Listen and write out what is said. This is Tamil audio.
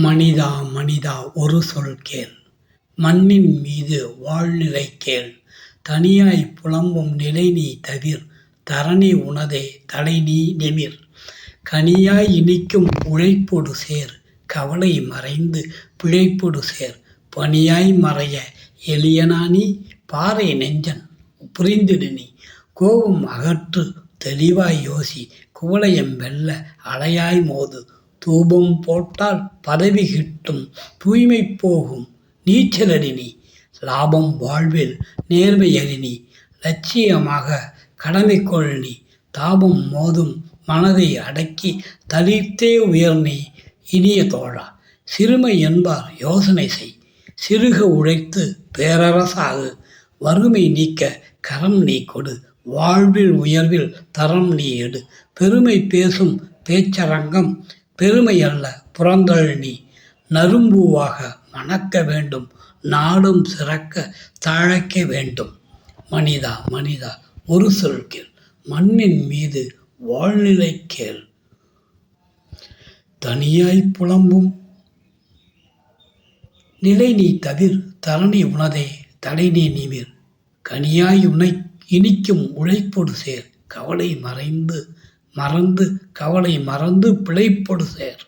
மனிதா மனிதா ஒரு சொல் கேள். மண்ணின் மீது வாழ்நிலை கேள். தனியாய்ப் புலம்பும் நிலைநீ தவிர். தரணி உனதே தலைநீ நிமிர். கனியாய் இனிக்கும் உழைப்பொடு சேர். கவலை மறைந்து பிழைப்பொடு சேர். பனியாய் மறைய எளியனா நீ. பாறை நெஞ்சன் புரிந்திடு நீ. கோபம் அகற்று தெளிவாய் யோசி. குவலயம் வெல்ல அலையாய் மோது. தூபம் போட்டால் பதவி கிட்டும். தூய்மை போகும் நீச்சலடி நீ. லாபம் வாழ்வில் நேர்மை அறி நீ. லட்சியமாக கடமை கொள் நீ. தாபம் மோதும் மனதை அடக்கி தளிர்த்தே உயர் நீ. இனிய தோழா, சிறுமை என்பார் யோசனை செய். சிறுக உழைத்து பேரரசாகு. வறுமை நீக்க கரம் நீ கொடு. வாழ்வில் உயர்வில் தரம் நீ எடு. பெருமை பேசும் பேச்சரங்கம் பெருமை அல்ல புறந்தள் நீ. நறும்பூவாக மணக்க வேண்டும். நாடும் சிறக்க தழைக்க வேண்டும். மனிதா மனிதா ஒரு சொல் கேள். மண்ணின் மீது வாழ்நிலை கேள். தனியாய்ப் புலம்பும் நிலை நீ தவிர். தரணி உனதே தலைநீ நிமிர். கனியாய் இனிக்கும் உழைப்பொடு சேர். கவலை மறந்து கவலை மறந்து பிழைப்பொடு சேர்.